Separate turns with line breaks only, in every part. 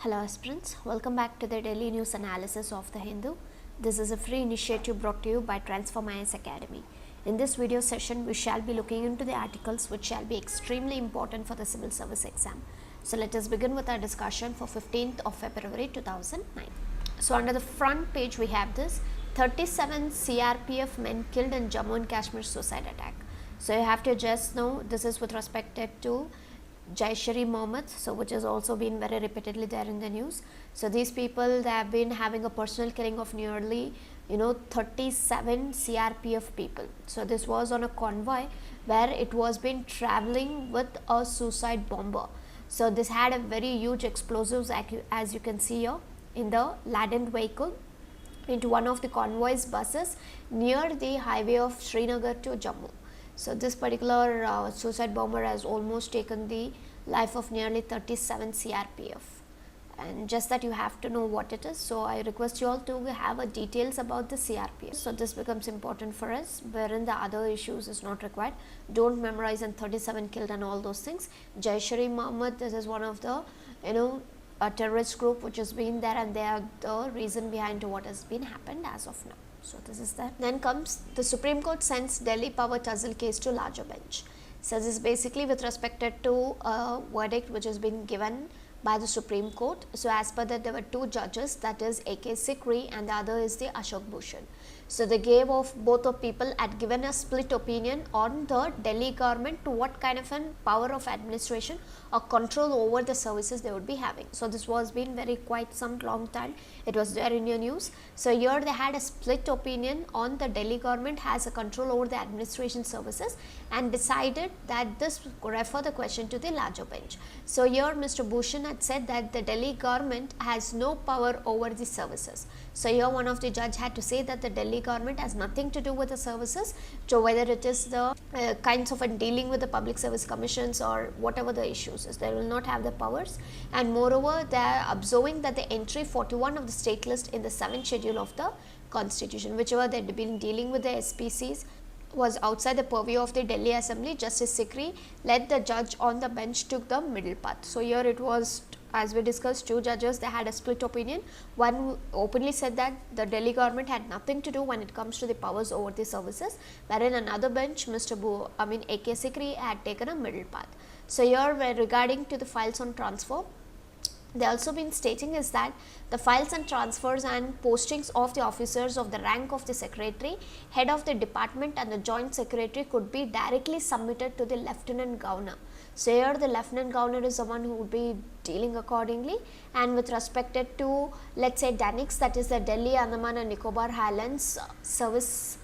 Hello aspirants, welcome back to the daily news analysis of the Hindu. This is a free initiative brought to you by Transform IAS Academy. In this video session, we shall be looking into the articles which shall be extremely important for the civil service exam. So let us begin with our discussion for 15th of February 2009. So under the front page we have this 37 CRPF men killed in Jammu and Kashmir suicide attack. So you have to just know this is with respect to Jaish-e-Mohammed, so which has also been very repeatedly there in the news. So these people, they have been having a personal killing of nearly 37 CRPF people. So this was on a convoy where it was been traveling with a suicide bomber. So this had a very huge explosives, as you can see here, in the laden vehicle into one of the convoy's buses near the highway of Srinagar to Jammu. So this particular suicide bomber has almost taken the life of nearly 37 CRPF, and just that you have to know what it is. So I request you all to have a details about the CRPF. So this becomes important for us, wherein the other issues is not required. Don't memorize and 37 killed and all those things. Jaish-e-Mohammed, this is one of the a terrorist group which has been there, and they are the reason behind what has been happened as of now. So this is that. Then comes the Supreme Court sends Delhi power tussle case to larger bench. So this is basically with respect to a verdict which has been given by the Supreme Court. So as per that, there were two judges, that is A.K. Sikri and the other is the Ashok Bhushan. So the gave of both of people had given a split opinion on the Delhi government to what kind of an power of administration or control over the services they would be having. So this was been very quite some long time, it was there in your news. So here they had a split opinion on the Delhi government has a control over the administration services and decided that this refer the question to the larger bench. So here Mr. Bhushan had said that the Delhi government has no power over the services. So here one of the judge had to say that the Delhi government has nothing to do with the services, so whether it is the kinds of dealing with the public service commissions or whatever the issues is, they will not have the powers. And moreover, they are observing that the entry 41 of the state list in the 7th schedule of the constitution, whichever they had been dealing with the SPCs, was outside the purview of the Delhi Assembly. Justice Sikri led the judge on the bench took the middle path. So here it was, as we discussed, two judges, they had a split opinion. One openly said that the Delhi government had nothing to do when it comes to the powers over the services, wherein another bench, A.K. Sikri had taken a middle path. So here regarding to the files on transfer, they also been stating is that the files and transfers and postings of the officers of the rank of the secretary, head of the department and the joint secretary could be directly submitted to the lieutenant governor. So here the lieutenant governor is the one who would be dealing accordingly, and with respect to, let's say, DANIX, that is the Delhi, Andaman and Nicobar Highlands service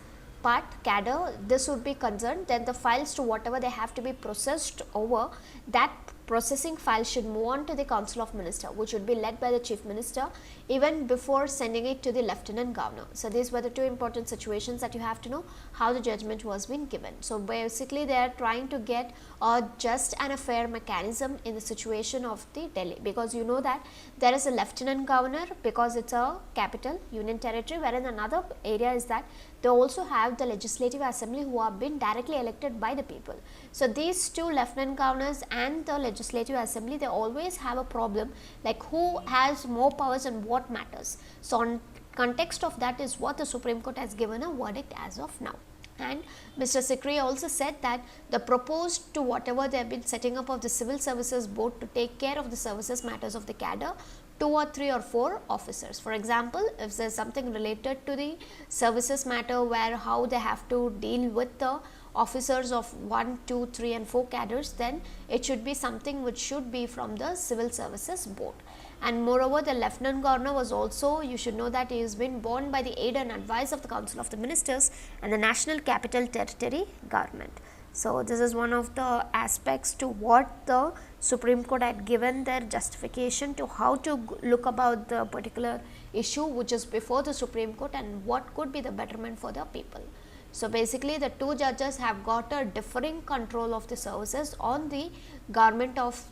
part cadre, this would be concerned, then the files to whatever they have to be processed over, that processing file should move on to the Council of Minister, which would be led by the Chief Minister even before sending it to the Lieutenant Governor. So these were the two important situations that you have to know how the judgment was being given. So basically they are trying to get a just and a fair mechanism in the situation of the Delhi, because you know that there is a Lieutenant Governor because it's a capital union territory, wherein another area is that they also have the Legislative Assembly who have been directly elected by the people. So these two Lieutenant Governors and the Legislative Assembly, they always have a problem like who has more powers and what matters. So on context of that is what the Supreme Court has given a verdict as of now. And Mr. Sikri also said that the proposed to whatever they have been setting up of the Civil Services Board to take care of the services matters of the cadre, 2 or 3 or 4 officers. For example, if there is something related to the services matter where how they have to deal with the officers of 1, 2, 3 and 4 cadres, then it should be something which should be from the Civil Services Board. And moreover, the Lieutenant Governor was also, you should know that he has been borne by the aid and advice of the Council of the Ministers and the National Capital Territory Government. So this is one of the aspects to what the Supreme Court had given their justification to how to look about the particular issue which is before the Supreme Court and what could be the betterment for the people. So basically the two judges have got a differing control of the services on the government of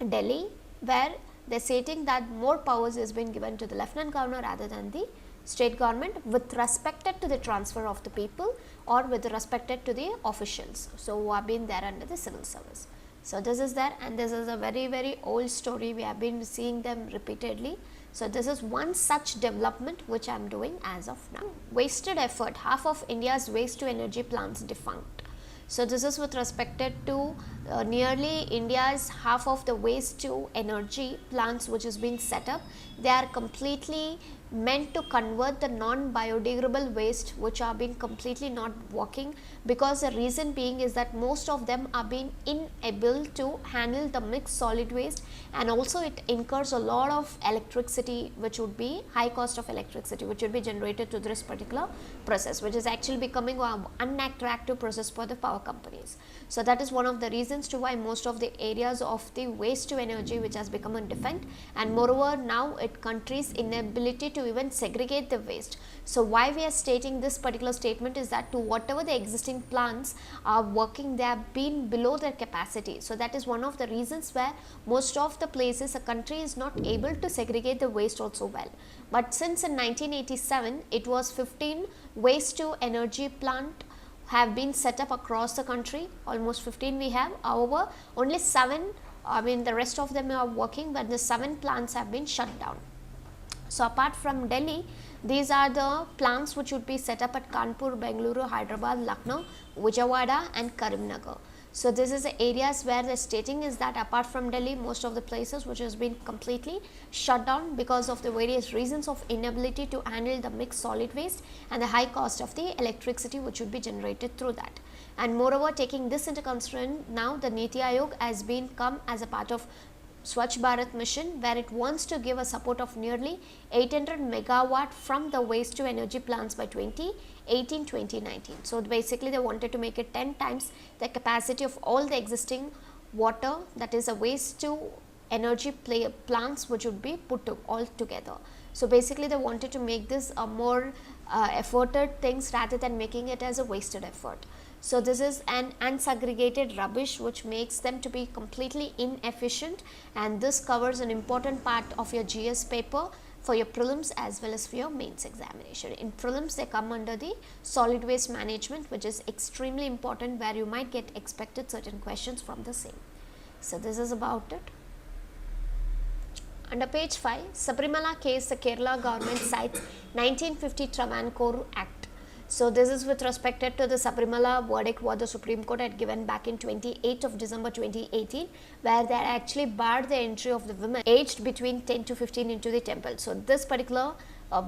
Delhi, where they are stating that more powers has been given to the Lieutenant Governor rather than the state government with respect to the transfer of the people or with respect to the officials, so who have been there under the civil service. So this is there, and this is a very old story. We have been seeing them repeatedly. So this is one such development which I am doing as of now. Wasted effort, half of India's waste to energy plants defunct. So this is with respect to nearly India's half of the waste to energy plants which is being set up. They are completely meant to convert the non-biodegradable waste which are being completely not working, because the reason being is that most of them are being unable to handle the mixed solid waste, and also it incurs a lot of electricity, which would be high cost of electricity which would be generated to this particular process, which is actually becoming an unattractive process for the power companies. So that is one of the reasons to why most of the areas of the waste to energy which has become a defunct, and moreover now it countries inability to even segregate the waste. So why we are stating this particular statement is that to whatever the existing plants are working, they have been below their capacity. So that is one of the reasons where most of the places a country is not able to segregate the waste also well. But since in 1987 it was 15 waste to energy plant have been set up across the country, almost 15 we have. However, only 7, the rest of them are working, but the 7 plants have been shut down. So apart from Delhi, these are the plants which would be set up at Kanpur, Bengaluru, Hyderabad, Lucknow, Vijayawada and Karimnagar. So this is the areas where the stating is that apart from Delhi, most of the places which has been completely shut down because of the various reasons of inability to handle the mixed solid waste and the high cost of the electricity which would be generated through that. And moreover, taking this into consideration, now the Niti Aayog has been come as a part of Swachh Bharat mission, where it wants to give a support of nearly 800 megawatt from the waste to energy plants by 2018-2019. So basically they wanted to make it 10 times the capacity of all the existing water, that is a waste to energy plants which would be put all together. So basically they wanted to make this a more efforted things rather than making it as a wasted effort. So this is an unsegregated rubbish which makes them to be completely inefficient, and this covers an important part of your GS paper for your prelims as well as for your mains examination. In prelims they come under the solid waste management, which is extremely important, where you might get expected certain questions from the same. So this is about it. Under page 5, Sabrimala case, the Kerala government cites 1950 Travancore Act. So this is with respect to the Sabrimala verdict what the Supreme Court had given back in 28th of December 2018, where they had actually barred the entry of the women aged between 10 to 15 into the temple. So this particular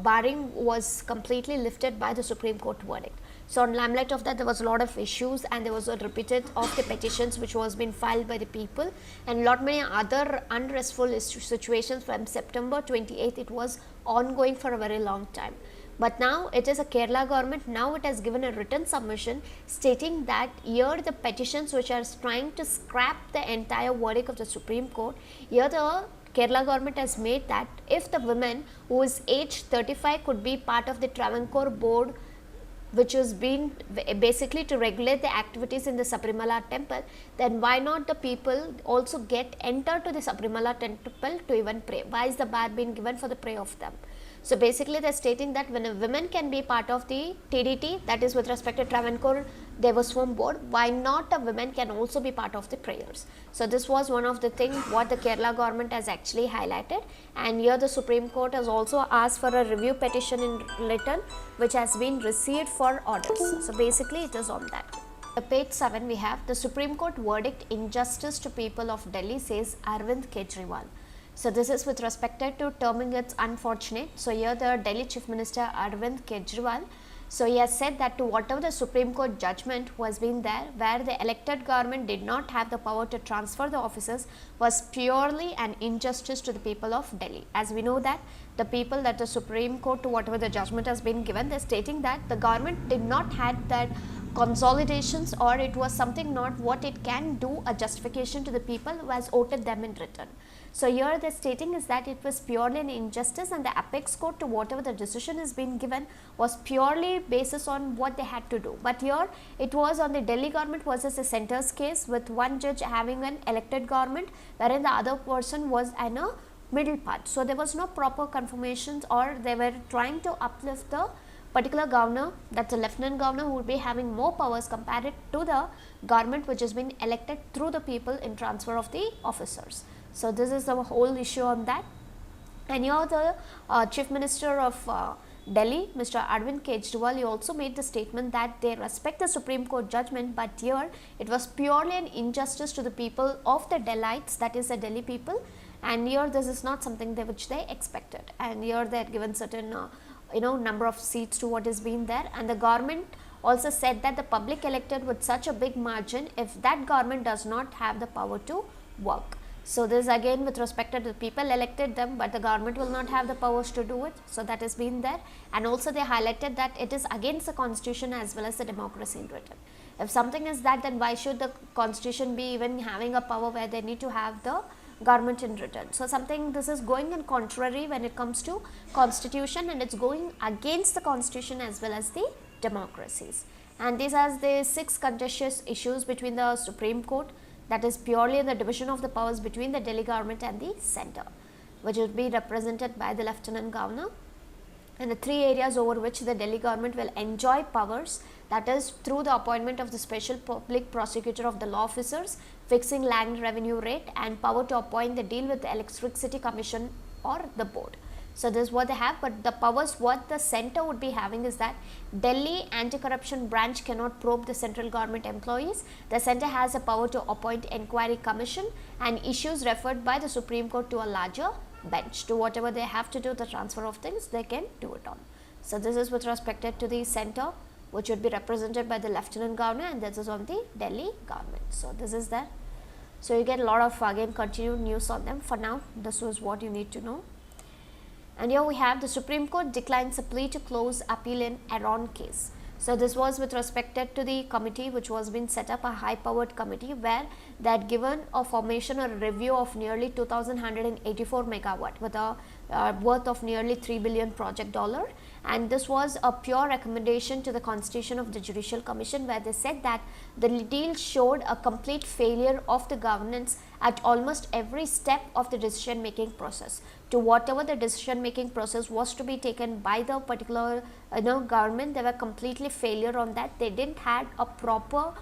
barring was completely lifted by the Supreme Court verdict. So on limelight of that, there was a lot of issues, and there was a repeated of the petitions which was been filed by the people, and lot many other unrestful situations. From September 28th it was ongoing for a very long time. But now it is a Kerala government, now it has given a written submission stating that here the petitions which are trying to scrap the entire verdict of the Supreme Court, here the Kerala government has made that if the women who is aged 35 could be part of the Travancore board, which has been basically to regulate the activities in the Sabrimala temple, then why not the people also enter to the Sabrimala temple to even pray? Why is the bar being given for the prayer of them? So basically they are stating that when a woman can be part of the TDT, that is with respect to Travancore Devaswam board, why not a woman can also be part of the prayers? So this was one of the things what the Kerala government has actually highlighted, and here the Supreme Court has also asked for a review petition in written which has been received for orders. So basically it is on that. At page 7 we have the Supreme Court verdict injustice to people of Delhi, says Arvind Kejriwal. So this is with respect to terming it unfortunate. So here the Delhi Chief Minister Arvind Kejriwal, so he has said that to whatever the Supreme Court judgment was been there, where the elected government did not have the power to transfer the offices, was purely an injustice to the people of Delhi. As we know that the people that the Supreme Court, to whatever the judgment has been given, they are stating that the government did not have that consolidations, or it was something not what it can do a justification to the people who has voted them in return. So here the stating is that it was purely an injustice, and the apex court to whatever the decision has been given was purely basis on what they had to do. But here it was on the Delhi government versus the centre's case, with one judge having an elected government wherein the other person was in a middle part. So there was no proper confirmations, or they were trying to uplift the particular governor, that's a lieutenant governor, who will be having more powers compared to the government which has been elected through the people in transfer of the officers. So this is the whole issue on that. And here the Chief Minister of Delhi, Mr. Arvind Kejriwal, he also made the statement that they respect the Supreme Court judgment, but here it was purely an injustice to the people of the Delhites, that is the Delhi people, and here this is not something which they expected, and here they had given certain number of seats to what has been there, and the government also said that the public elected with such a big margin if that government does not have the power to work. So this again with respect to the people elected them, but the government will not have the powers to do it. So that has been there, and also they highlighted that it is against the constitution as well as the democracy in written. If something is that, then why should the constitution be even having a power where they need to have the government in written? So something this is going in contrary when it comes to constitution, and it's going against the constitution as well as the democracies. And these are the 6 contentious issues between the Supreme Court, that is purely the division of the powers between the Delhi government and the center, which will be represented by the lieutenant governor, and the 3 areas over which the Delhi government will enjoy powers, that is through the appointment of the special public prosecutor of the law officers, fixing land revenue rate, and power to appoint the deal with the electricity commission or the board. So this is what they have, but the powers what the center would be having is that Delhi anti-corruption branch cannot probe the central government employees. The center has the power to appoint inquiry commission and issues referred by the Supreme Court to a larger bench. To whatever they have to do the transfer of things, they can do it on. So this is with respect to the center, which would be represented by the lieutenant governor, and this is on the Delhi government. So this is there. So you get a lot of again continued news on them. For now, this was what you need to know. And here we have the Supreme Court declines a plea to close appeal in Aaron case. So this was with respect to the committee which was been set up, a high powered committee where they had given a formation or review of nearly 2184 megawatt with a worth of nearly $3 billion project dollar, and this was a pure recommendation to the constitution of the Judicial Commission, where they said that the deal showed a complete failure of the governance at almost every step of the decision making process. To whatever the decision making process was to be taken by the particular government, they were completely failure on that. They didn't had a proper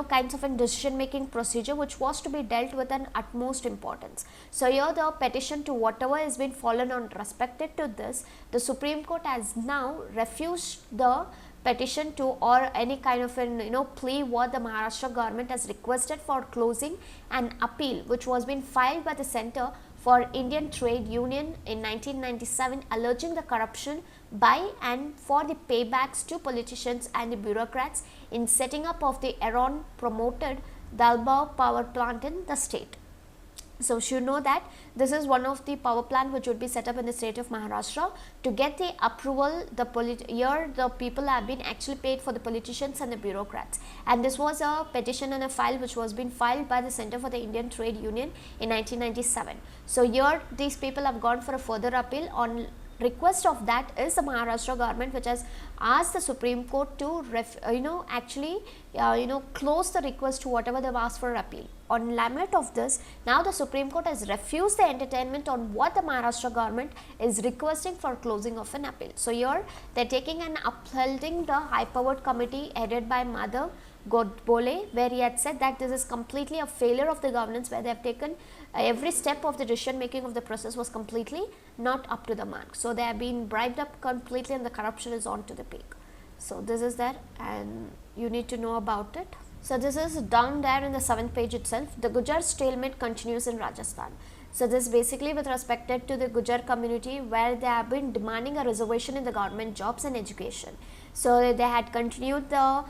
kinds of a decision making procedure which was to be dealt with an utmost importance. So here the petition to whatever has been fallen on respected to this, the Supreme Court has now refused the petition to or any kind of an plea what the Maharashtra government has requested for closing an appeal which was been filed by the Center for Indian Trade Union in 1997, alleging the corruption by and for the paybacks to politicians and the bureaucrats in setting up of the Aaron promoted Dalbar power plant in the state. So you should know that this is one of the power plant which would be set up in the state of Maharashtra. To get the approval, here the people have been actually paid for the politicians and the bureaucrats, and this was a petition and a file which was been filed by the Center for the Indian Trade Union in 1997. So here these people have gone for a further appeal. On request of that is the Maharashtra government which has asked the Supreme Court to close the request to whatever they have asked for appeal. On limit of this, now the Supreme Court has refused the entertainment on what the Maharashtra government is requesting for closing of an appeal. So here they are taking and upholding the high powered committee headed by Madhav Godbole, where he had said that this is completely a failure of the governance, where they have taken every step of the decision making of the process was completely not up to the mark. So they have been bribed up completely and the corruption is on to the peak. So this is there and you need to know about it. So this is down there in the 7th page itself. The Gujar stalemate continues in Rajasthan. So this basically with respect to the Gujar community, where they have been demanding a reservation in the government jobs and education. So they had continued the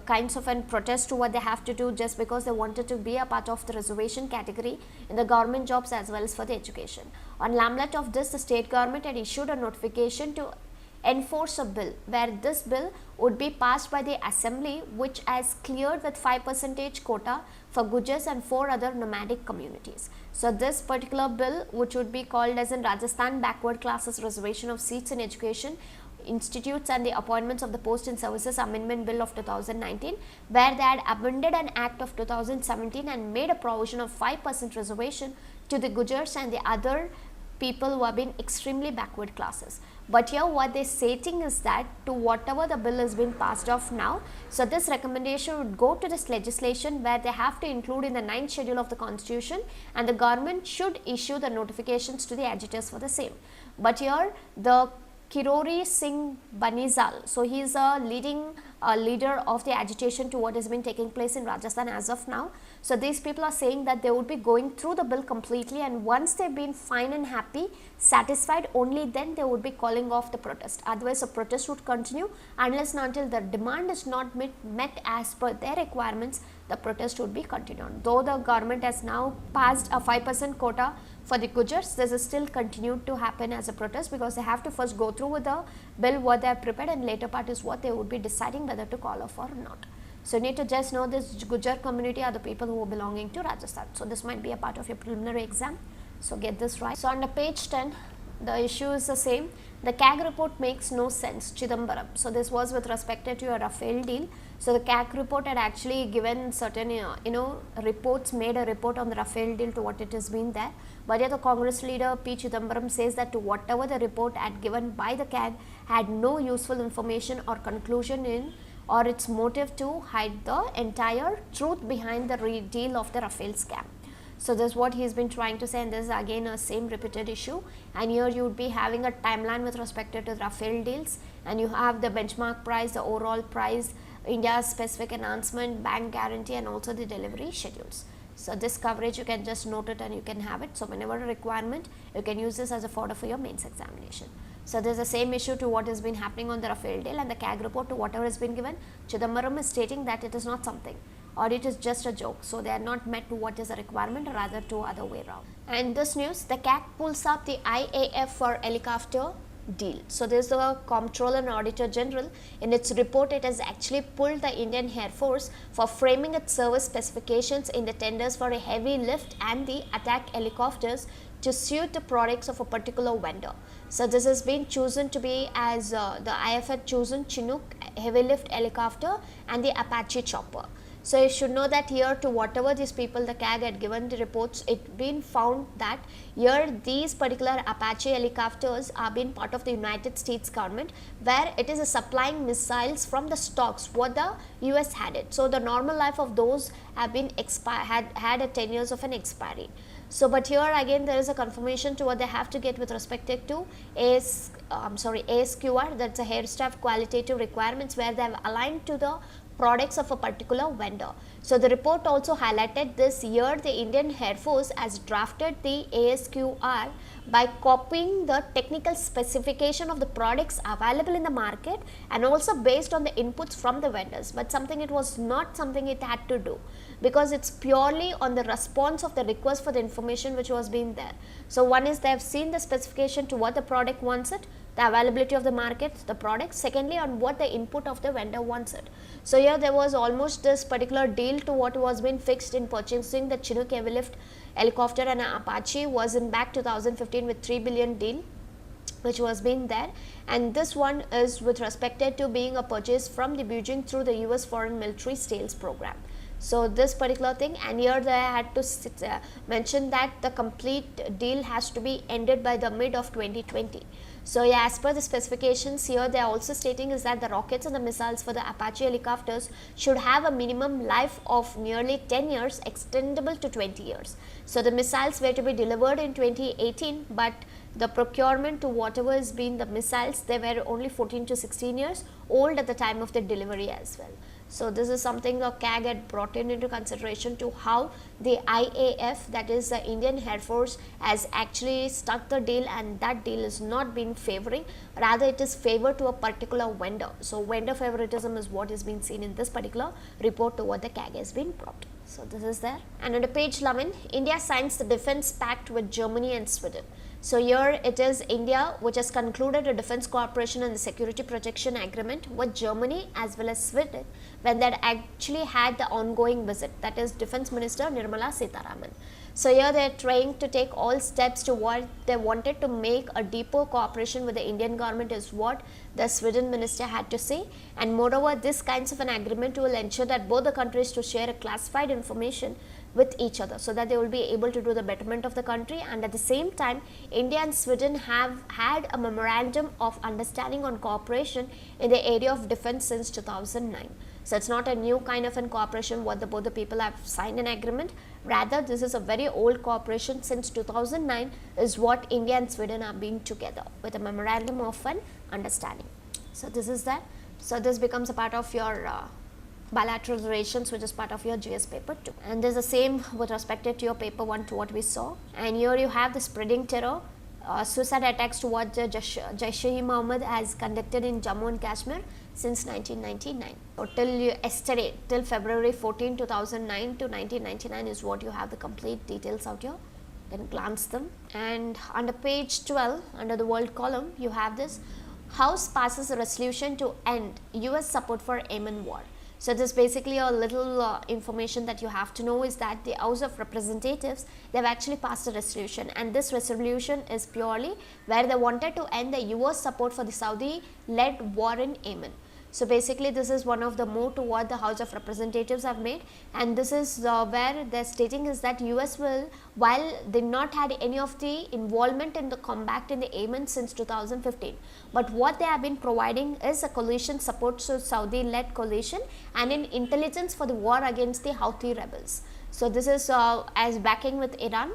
kinds of an protest to what they have to do just because they wanted to be a part of the reservation category in the government jobs as well as for the education. On lamlet of this, the state government had issued a notification to enforce a bill, where this bill would be passed by the assembly, which has cleared with 5% quota for Gujars and 4 other nomadic communities. So this particular bill, which would be called as in Rajasthan Backward Classes Reservation of Seats in Education, Institutes and the Appointments of the Post and Services Amendment Bill of 2019, where they had amended an act of 2017 and made a provision of 5% reservation to the Gujars and the other people who have been extremely backward classes. But here what they're stating is that to whatever the bill has been passed off now, so this recommendation would go to this legislation where they have to include in the 9th schedule of the constitution, and the government should issue the notifications to the agitators for the same. But here the Kirori Singh Banisal, so he is a leader of the agitation to what has been taking place in Rajasthan as of now. So these people are saying that they would be going through the bill completely, and once they've been fine and happy, satisfied, only then they would be calling off the protest. Otherwise the protest would continue unless and until the demand is not met as per their requirements, the protest would be continued. Though the government has now passed a 5% quota for the Gujars, this is still continued to happen as a protest, because they have to first go through with the bill what they have prepared, and later part is what they would be deciding whether to call off or not. So you need to just know this Gujar community are the people who are belonging to Rajasthan. So this might be a part of your preliminary exam. So get this right. So under page 10, the issue is the same. The CAG report makes no sense, Chidambaram. So this was with respect to your Rafale deal. So the CAG report had actually given certain reports, made a report on the Rafale deal to what it has been there. But yet the Congress leader P. Chidambaram says that to whatever the report had given by the CAG had no useful information or conclusion in, or its motive to hide the entire truth behind the deal of the Rafale scam. So this is what he has been trying to say, and this is again a same repeated issue, and here you would be having a timeline with respect to the Rafale deals, and you have the benchmark price, the overall price, India's specific announcement, bank guarantee, and also the delivery schedules. So this coverage you can just note it and you can have it. So whenever a requirement, you can use this as a fodder for your mains examination. So there is the same issue to what has been happening on the Rafale deal, and the CAG report to whatever has been given. Chidambaram is stating that it is not something, or it is just a joke. So they are not met to what is a requirement, rather to other way around. And this news, the CAG pulls up the IAF for helicopter deal. So there is the Comptroller and Auditor General. In its report, it has actually pulled the Indian Air Force for framing its service specifications in the tenders for a heavy lift and the attack helicopters to suit the products of a particular vendor. So this has been chosen to be as the IAF had chosen Chinook heavy lift helicopter and the Apache chopper. So you should know that here to whatever these people the CAG had given the reports, it been found that here these particular Apache helicopters are being part of the United States government, where it is supplying missiles from the stocks what the US had it. So the normal life of those have been had a 10 years of an expiry. So but here again there is a confirmation to what they have to get with respect to ASQR, that's a air staff qualitative requirements, where they have aligned to the products of a particular vendor. So the report also highlighted this year the Indian Air Force has drafted the ASQR by copying the technical specification of the products available in the market, and also based on the inputs from the vendors, but something it was not something it had to do, because it's purely on the response of the request for the information which was being there. So one is they have seen the specification to what the product wants it, the availability of the market, the product. Secondly, on what the input of the vendor wants it. So here there was almost this particular deal to what was being fixed in purchasing the Chinook heavy lift helicopter and Apache was in back 2015 with 3 billion deal which was being there, and this one is with respect to being a purchase from the Beijing through the US foreign military sales program. So this particular thing, and here they had to mention that the complete deal has to be ended by the mid of 2020. So yeah, as per the specifications here, they are also stating is that the rockets and the missiles for the Apache helicopters should have a minimum life of nearly 10 years, extendable to 20 years. So the missiles were to be delivered in 2018, but the procurement to whatever has been the missiles, they were only 14 to 16 years old at the time of the delivery as well. So this is something the CAG had brought into consideration to how the IAF, that is the Indian Air Force, has actually stuck the deal, and that deal is not been favoring, rather it is favored to a particular vendor. So vendor favoritism is what is being seen in this particular report to what the CAG has been brought. So this is there. And on page 11, India signs the defense pact with Germany and Sweden. So here it is India which has concluded a defense cooperation and the security protection agreement with Germany as well as Sweden, when they actually had the ongoing visit, that is Defense Minister Nirmala Sitharaman. So here they are trying to take all steps to what they wanted to make a deeper cooperation with the Indian government is what the Sweden minister had to say, and moreover this kinds of an agreement will ensure that both the countries to share a classified information with each other, so that they will be able to do the betterment of the country. And at the same time, India and Sweden have had a memorandum of understanding on cooperation in the area of defense since 2009. So it's not a new kind of an cooperation what both the people have signed an agreement. Rather, this is a very old cooperation. Since 2009 is what India and Sweden have been together with a memorandum of an understanding. So this is that. So this becomes a part of your bilateral relations, which is part of your GS paper 2. And there's the same with respect to your paper 1 to what we saw. And here you have the spreading terror. Suicide attacks towards Jaish-e-Mohammed has conducted in Jammu and Kashmir since 1999. So till yesterday, till February 14, 2009 to 1999 is what you have the complete details out here. Then glance them. And under page 12, under the world column, you have this: House passes a resolution to end US support for Yemen war. So this basically a little information that you have to know is that the House of Representatives, they have actually passed a resolution, and this resolution is purely where they wanted to end the US support for the Saudi led war in Yemen. So basically this is one of the move to what the House of Representatives have made, and this is where they are stating is that US will, while they not had any of the involvement in the combat in the Yemen since 2015, but what they have been providing is a coalition support, so Saudi led coalition, and in intelligence for the war against the Houthi rebels. So this is as backing with Iran.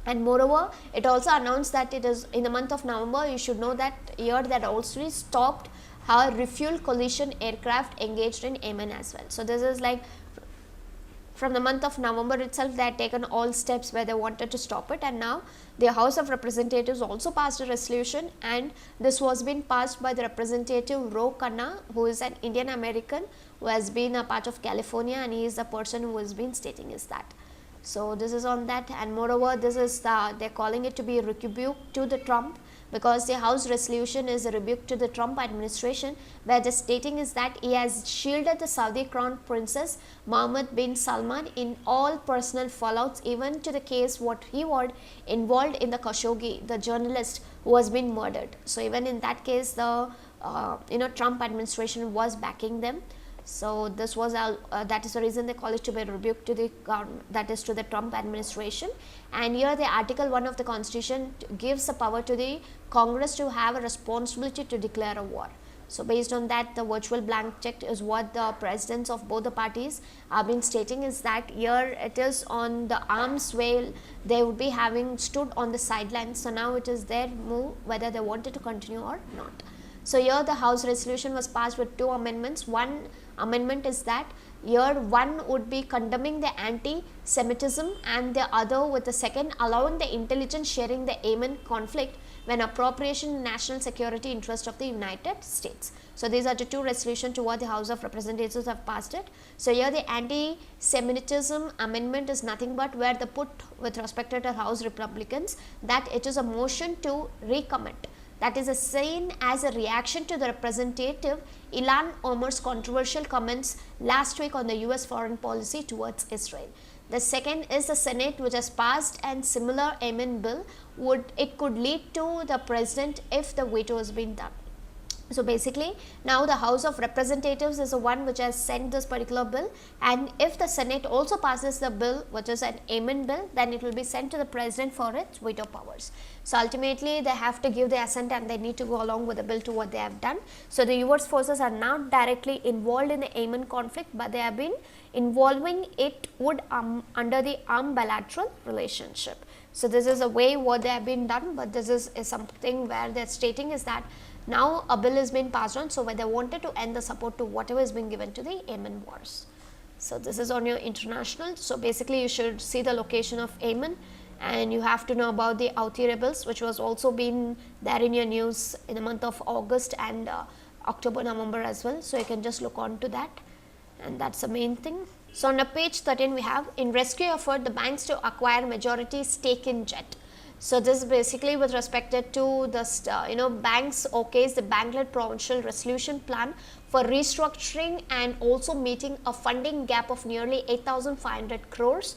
And moreover, it also announced that it is in the month of November. You should know that here that also stopped her refuel coalition aircraft engaged in Yemen as well. So this is like from the month of November itself, they had taken all steps where they wanted to stop it, and now the House of Representatives also passed a resolution, and this was being passed by the Representative Ro Khanna, who is an Indian American who has been a part of California, and he is the person who has been stating is that. So this is on that, and moreover this is they're calling it to be a rebuke to the Trump, because the House resolution is a rebuke to the Trump administration, where the stating is that he has shielded the Saudi Crown Princess Mohammed bin Salman in all personal fallouts, even to the case what he was involved in the Khashoggi, the journalist who has been murdered. So even in that case, the Trump administration was backing them. So this was that is the reason they call it to be a rebuke to the that is to the Trump administration. And here the Article 1 of the Constitution gives the power to the Congress to have a responsibility to declare a war. So based on that, the virtual blank check is what the presidents of both the parties have been stating is that here it is on the arms rail they would be having stood on the sidelines. So now it is their move whether they wanted to continue or not. So here the House resolution was passed with 2 amendments. One amendment is that here one would be condemning the anti-Semitism, and the other with the second allowing the intelligence sharing the Yemen conflict when appropriation in national security interest of the United States. So these are the 2 resolutions to what the House of Representatives have passed it. So here the anti-Semitism amendment is nothing but where the put with respect to the House Republicans that it is a motion to recommit. That is seen as a reaction to the Representative Ilhan Omar's controversial comments last week on the US foreign policy towards Israel. The second is the Senate, which has passed and similar Yemen bill could lead to the president if the veto has been done. So basically now the House of Representatives is the one which has sent this particular bill, and if the Senate also passes the bill which is an Yemen bill, then it will be sent to the president for its veto powers. So ultimately they have to give the assent and they need to go along with the bill to what they have done. So the US forces are not directly involved in the Yemen conflict, but they have been involving it under the armed bilateral relationship. So this is a way what they have been done, but this is something where they are stating is that now a bill has been passed on, so where they wanted to end the support to whatever is being given to the Yemen wars. So this is on your international. So basically you should see the location of Yemen, and you have to know about the Houthi rebels, which was also been there in your news in the month of August and October, November as well. So you can just look on to that, and that's the main thing. So on page 13 we have in rescue effort the banks to acquire majority stake in Jet. So this is basically with respect to the banks okays the bank-led provincial resolution plan for restructuring and also meeting a funding gap of nearly 8,500 crores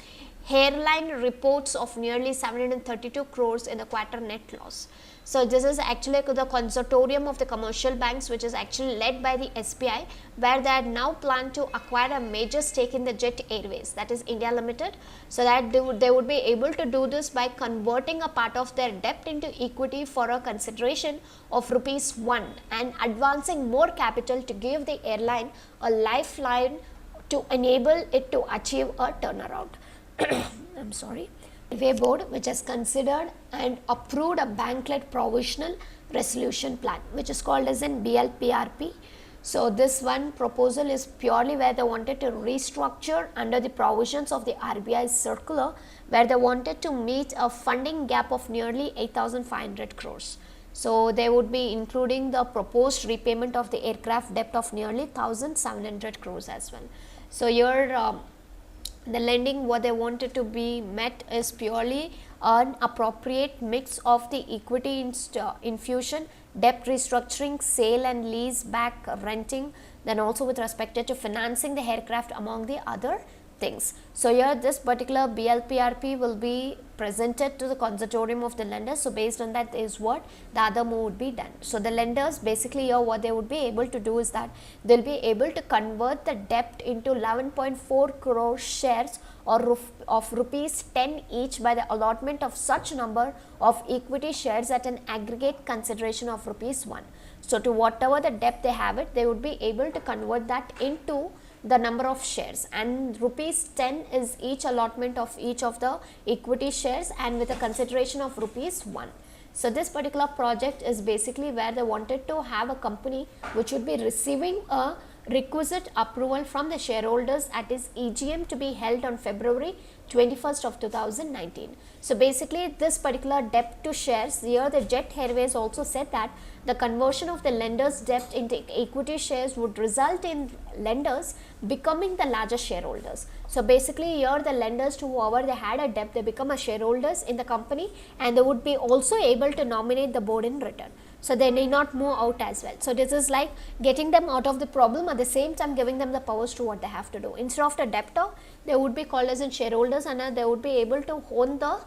hairline reports of nearly 732 crores in the quarter net loss. So this is actually the consortium of the commercial banks, which is actually led by the SBI, where they had now planned to acquire a major stake in the Jet Airways, that is India Limited, so that they would be able to do this by converting a part of their debt into equity for a consideration of rupees 1 and advancing more capital to give the airline a lifeline to enable it to achieve a turnaround. I'm sorry. Railway Board, which has considered and approved a bank-led provisional resolution plan, which is called as in BLPRP. So this one proposal is purely where they wanted to restructure under the provisions of the RBI's circular, where they wanted to meet a funding gap of nearly 8,500 crores. So they would be including the proposed repayment of the aircraft debt of nearly 1,700 crores as well. So here the lending, what they wanted to be met is purely an appropriate mix of the equity infusion, debt restructuring, sale and lease back renting, then also with respect to financing the aircraft, among the other things. So here this particular BLPRP will be presented to the consortium of the lenders. So based on that is what the other move would be done. So the lenders basically here what they would be able to do is that they will be able to convert the debt into 11.4 crore shares or of rupees 10 each by the allotment of such number of equity shares at an aggregate consideration of rupees 1. So to whatever the debt they have it, they would be able to convert that into the number of shares, and rupees 10 is each allotment of each of the equity shares and with a consideration of rupees 1. So this particular project is basically where they wanted to have a company which would be receiving a requisite approval from the shareholders at its EGM to be held on February 21st of 2019. So basically this particular debt to shares, here the Jet Airways also said that the conversion of the lenders debt into equity shares would result in lenders becoming the larger shareholders. So basically here the lenders to whoever they had a debt, they become a shareholders in the company and they would be also able to nominate the board in return. So they need not move out as well. So this is like getting them out of the problem, at the same time giving them the powers to what they have to do. Instead of the debtor, they would be called as in shareholders and they would be able to own the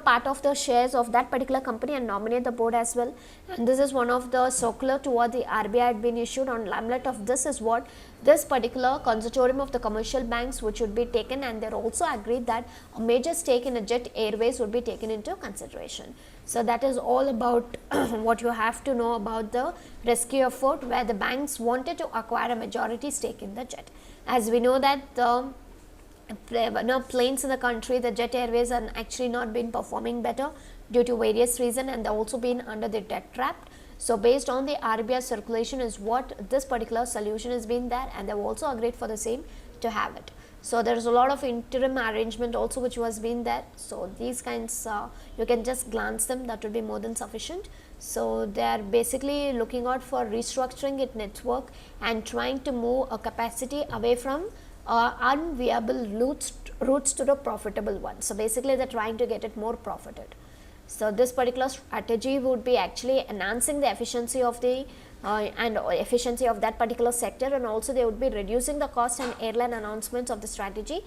part of the shares of that particular company and nominate the board as well. And this is one of the circular to what the RBI had been issued. On laminate of this is what this particular consortium of the commercial banks which would be taken, and they also agreed that a major stake in a Jet Airways would be taken into consideration. So that is all about what you have to know about the rescue effort, where the banks wanted to acquire a majority stake in the Jet. As we know that the planes in the country, the Jet Airways are actually not been performing better due to various reasons, and they also been under the debt trap. So based on the RBI circulation is what this particular solution has been there, and they have also agreed for the same to have it. So there is a lot of interim arrangement also which was been there. So these kinds you can just glance them, that will be more than sufficient. So they are basically looking out for restructuring its network and trying to move a capacity away from unviable routes to the profitable one. So basically they are trying to get it more profited. So this particular strategy would be actually enhancing the efficiency of the efficiency of that particular sector, and also they would be reducing the cost and airline announcements of the strategy.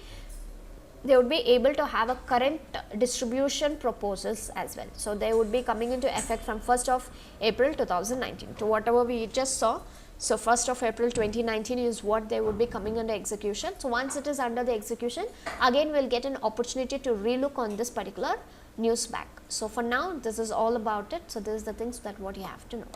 They would be able to have a current distribution proposals as well. So they would be coming into effect from 1st of April 2019 to whatever we just saw. So 1st of April 2019 is what they would be coming under execution. So once it is under the execution, again we will get an opportunity to relook on this particular news back. So for now this is all about it. So this is the things that what you have to know.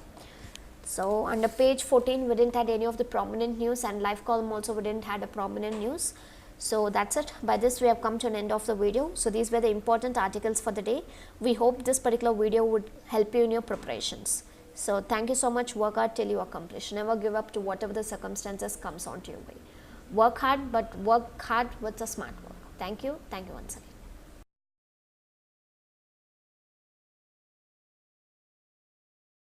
So under page 14 we didn't had any of the prominent news, and live column also we didn't had a prominent news. So that's it. By this we have come to an end of the video. So these were the important articles for the day. We hope this particular video would help you in your preparations. So thank you so much. Work hard till you accomplish. Never give up to whatever the circumstances comes onto your way. Work hard, but work hard with a smart work. Thank you. Thank you once again.